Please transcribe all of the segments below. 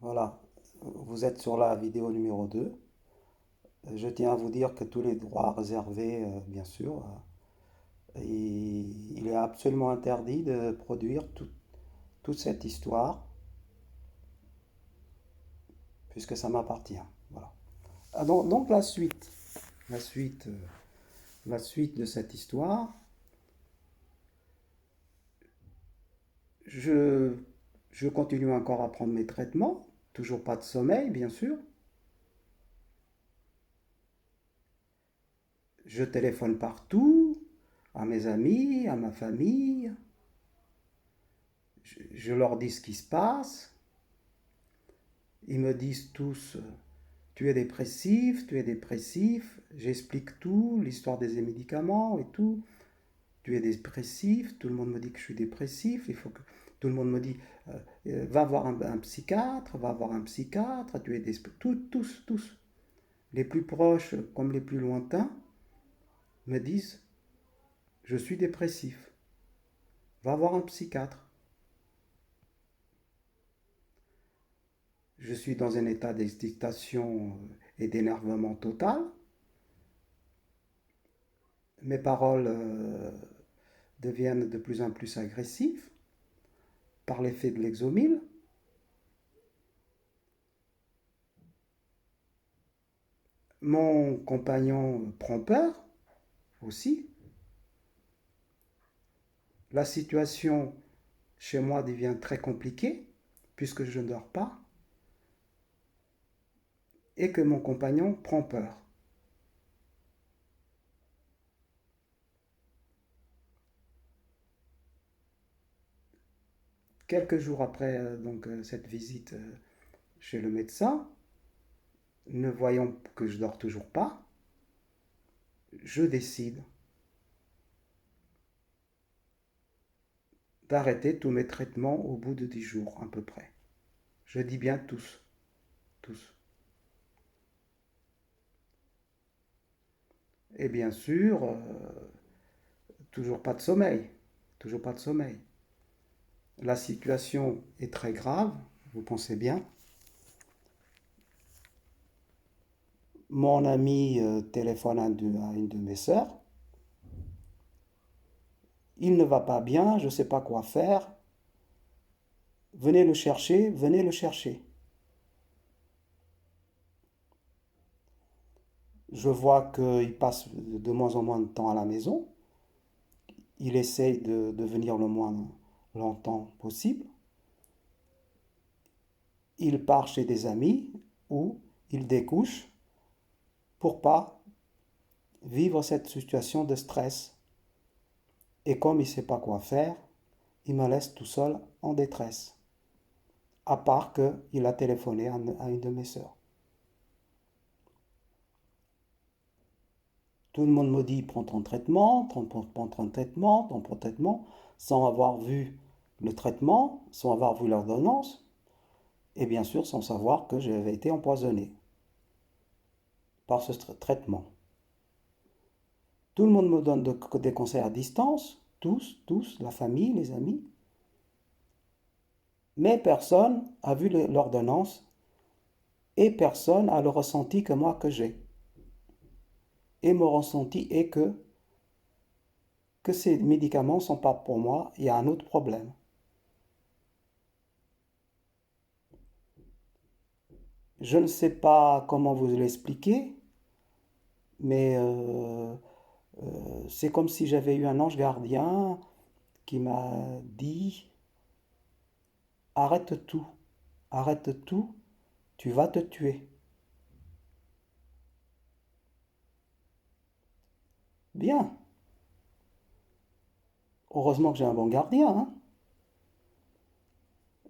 Voilà, vous êtes sur la vidéo numéro 2. Je tiens à vous dire que tous les droits réservés, bien sûr. Il est absolument interdit de produire toute cette histoire, puisque ça m'appartient. Voilà. Donc la suite, euh, la suite de cette histoire, je, je continue encore à prendre mes traitements, toujours pas de sommeil, bien sûr. Je téléphone partout, à mes amis, à ma famille. Je leur dis ce qui se passe. Ils me disent tous, tu es dépressif, tu es dépressif. J'explique tout, l'histoire des médicaments et tout. Tu es dépressif, tout le monde me dit que je suis dépressif. Il faut que tout le monde me dit, va voir un psychiatre, va voir un psychiatre. Tu es tous, les plus proches comme les plus lointains me disent, je suis dépressif. Va voir un psychiatre. Je suis dans un état d'excitation et d'énervement total. Mes paroles deviennent de plus en plus agressives par l'effet de l'exomile. Mon compagnon prend peur aussi. La situation chez moi devient très compliquée puisque je ne dors pas et que mon compagnon prend peur. Quelques jours après cette visite chez le médecin, ne voyant que je dors toujours pas, je décide d'arrêter tous mes traitements au bout de 10 jours à peu près. Je dis bien tous, tous. Et bien sûr, toujours pas de sommeil, toujours pas de sommeil. La situation est très grave, vous pensez bien. Mon ami téléphone à une de mes sœurs. Il ne va pas bien, je ne sais pas quoi faire. Venez le chercher, venez le chercher. Je vois qu'il passe de moins en moins de temps à la maison. Il essaye de venir le moins longtemps possible. Il part chez des amis ou il découche pour pas vivre cette situation de stress. Et comme il ne sait pas quoi faire, il me laisse tout seul en détresse. À part qu'il a téléphoné à une de mes sœurs. Tout le monde me dit prends ton traitement, prends ton traitement, ton traitement, sans avoir vu le traitement, sans avoir vu l'ordonnance, et bien sûr sans savoir que j'avais été empoisonné par ce traitement. Tout le monde me donne des conseils à distance, tous, la famille, les amis, mais personne a vu l'ordonnance et personne a le ressenti que moi que j'ai. Et mon ressenti est que ces médicaments ne sont pas pour moi, il y a un autre problème. Je ne sais pas comment vous l'expliquer, mais c'est comme si j'avais eu un ange gardien qui m'a dit arrête tout, tu vas te tuer. Bien, heureusement que j'ai un bon gardien, hein.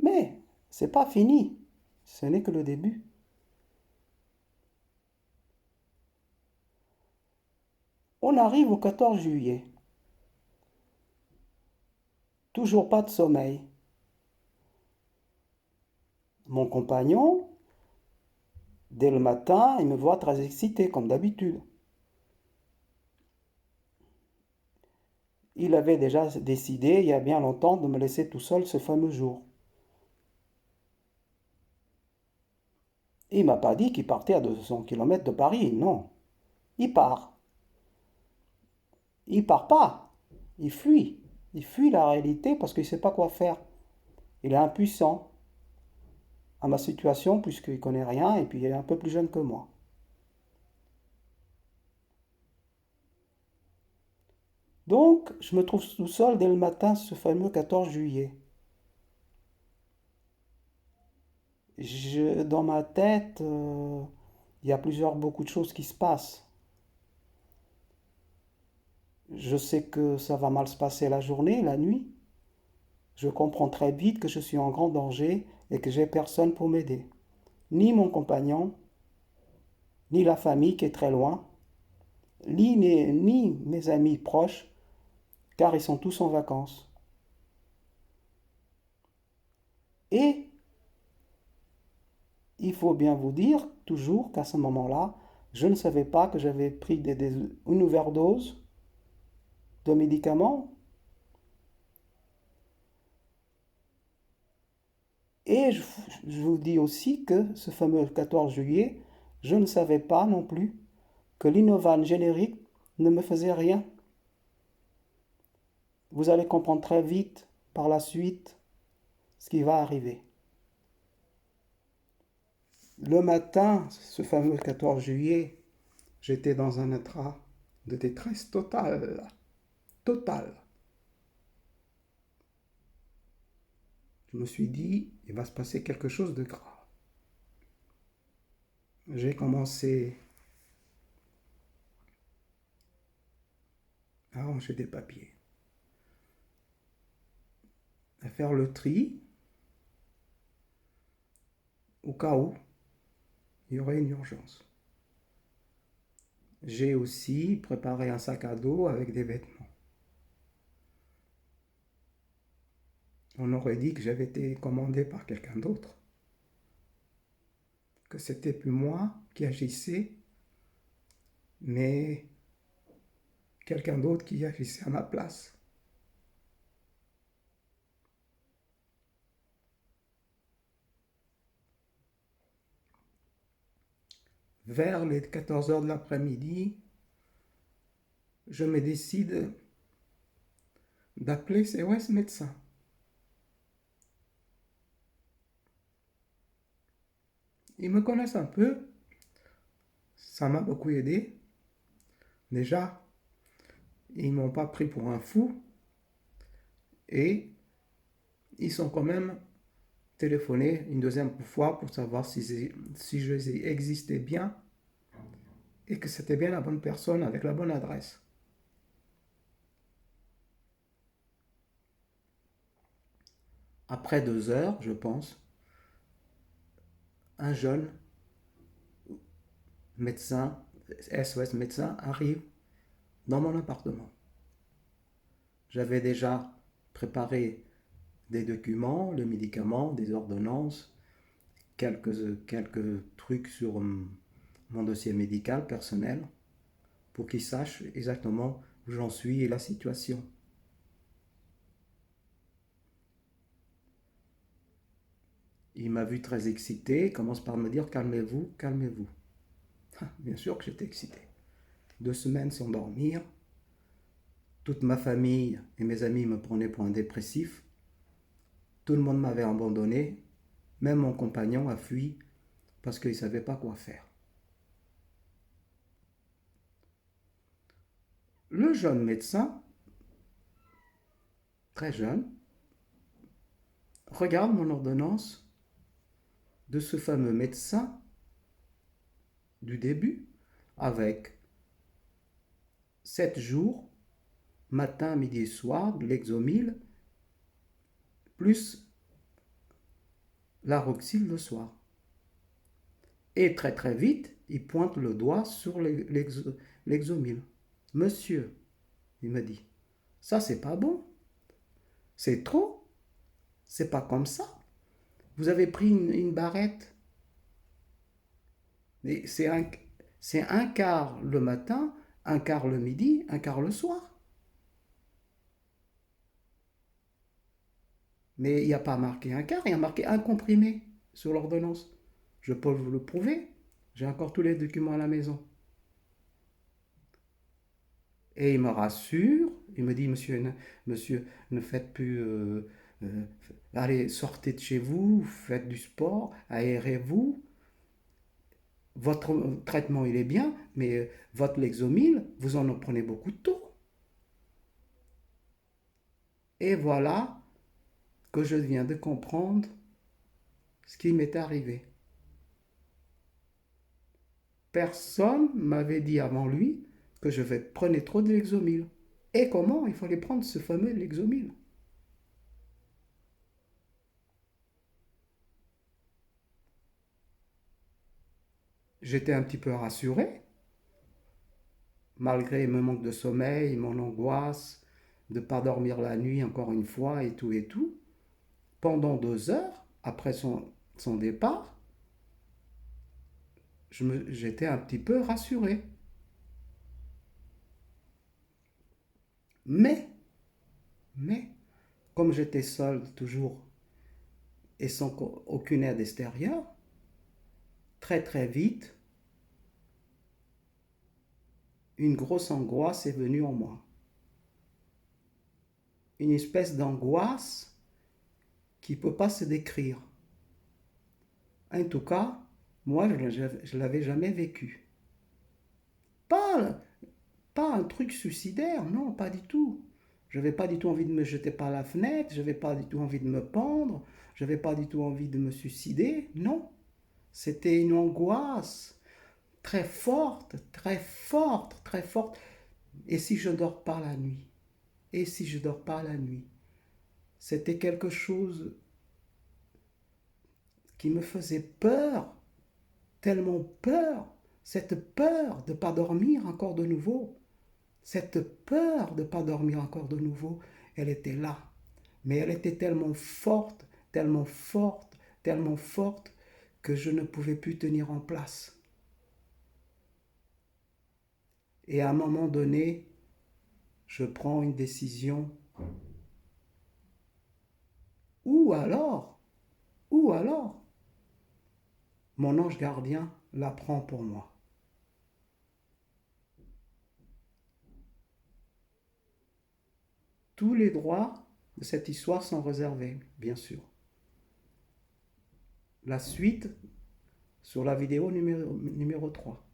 Mais c'est pas fini, ce n'est que le début. On arrive au 14 juillet, toujours pas de sommeil. Mon compagnon, dès le matin, il me voit très excité, comme d'habitude. Il avait déjà décidé, il y a bien longtemps, de me laisser tout seul ce fameux jour. Il m'a pas dit qu'il partait à 200 km de Paris, non. Il part. Il part pas. Il fuit. Il fuit la réalité parce qu'il ne sait pas quoi faire. Il est impuissant à ma situation puisqu'il connaît rien et puis il est un peu plus jeune que moi. Donc, je me trouve tout seul dès le matin ce fameux 14 juillet. Dans ma tête, il y a beaucoup de choses qui se passent. Je sais que ça va mal se passer la journée, la nuit. Je comprends très vite que je suis en grand danger et que j'ai personne pour m'aider. Ni mon compagnon, ni la famille qui est très loin, ni mes amis proches, car ils sont tous en vacances. Et il faut bien vous dire toujours qu'à ce moment-là, je ne savais pas que j'avais pris une overdose de médicaments. Et je vous dis aussi que ce fameux 14 juillet, je ne savais pas non plus que l'Inovan générique ne me faisait rien. Vous allez comprendre très vite par la suite ce qui va arriver. Le matin, ce fameux 14 juillet, j'étais dans un état de détresse totale. Totale. Je me suis dit, il va se passer quelque chose de grave. J'ai commencé à ranger des papiers, à faire le tri au cas où il y aurait une urgence. J'ai aussi préparé un sac à dos avec des vêtements. On aurait dit que j'avais été commandé par quelqu'un d'autre, que c'était plus moi qui agissais, mais quelqu'un d'autre qui agissait à ma place. Vers les 14 heures de l'après-midi, je me décide d'appeler COS médecin. Ils me connaissent un peu, ça m'a beaucoup aidé. Déjà, ils m'ont pas pris pour un fou et ils sont quand même téléphoné une deuxième fois pour savoir si je existais bien et que c'était bien la bonne personne avec la bonne adresse. Après 2 heures, je pense, un jeune médecin, SOS médecin, arrive dans mon appartement. J'avais déjà préparé des documents, le médicament, des ordonnances, quelques trucs sur mon dossier médical personnel pour qu'il sache exactement où j'en suis et la situation. Il m'a vu très excité, il commence par me dire calmez-vous, calmez-vous. Bien sûr que j'étais excité. 2 semaines sans dormir, toute ma famille et mes amis me prenaient pour un dépressif, tout le monde m'avait abandonné, même mon compagnon a fui parce qu'il ne savait pas quoi faire. Le jeune médecin, très jeune, regarde mon ordonnance de ce fameux médecin du début avec 7 jours, matin, midi et soir, de l'exomil, plus l'aroxyl le soir. Et très très vite, il pointe le doigt sur l'exomil. Monsieur, il me dit, ça c'est pas bon, c'est trop, c'est pas comme ça. Vous avez pris une barrette. C'est un quart le matin, un quart le midi, un quart le soir. Mais il n'y a pas marqué un quart, il y a marqué un comprimé sur l'ordonnance. Je peux vous le prouver. J'ai encore tous les documents à la maison. Et il me rassure, il me dit, monsieur, ne faites plus... allez, sortez de chez vous, faites du sport, aérez-vous. Votre traitement, il est bien, mais votre Lexomil, vous en prenez beaucoup trop. Et voilà que je viens de comprendre ce qui m'est arrivé. Personne m'avait dit avant lui que je prenais trop de Lexomil. Et comment il fallait prendre ce fameux Lexomil. J'étais un petit peu rassuré, malgré mon manque de sommeil, mon angoisse, de ne pas dormir la nuit encore une fois et tout et tout. Pendant 2 heures, après son départ, j'étais un petit peu rassuré. Mais, mais, comme j'étais seul toujours et sans aucune aide extérieure, très très vite, une grosse angoisse est venue en moi. Une espèce d'angoisse qui ne peut pas se décrire. En tout cas, moi, je ne l'avais jamais vécu. Pas, pas un truc suicidaire, non, pas du tout. Je n'avais pas du tout envie de me jeter par la fenêtre, je n'avais pas du tout envie de me pendre, je n'avais pas du tout envie de me suicider, non. C'était une angoisse très forte, très forte, très forte. Et si je ne dors pas la nuit? Et si je ne dors pas la nuit? C'était quelque chose qui me faisait peur, tellement peur, cette peur de ne pas dormir encore de nouveau, cette peur de ne pas dormir encore de nouveau, elle était là. Mais elle était tellement forte, tellement forte, tellement forte que je ne pouvais plus tenir en place. Et à un moment donné, je prends une décision. Ou alors, ou alors, mon ange gardien la prend pour moi. Tous les droits de cette histoire sont réservés, bien sûr. La suite sur la vidéo numéro 3.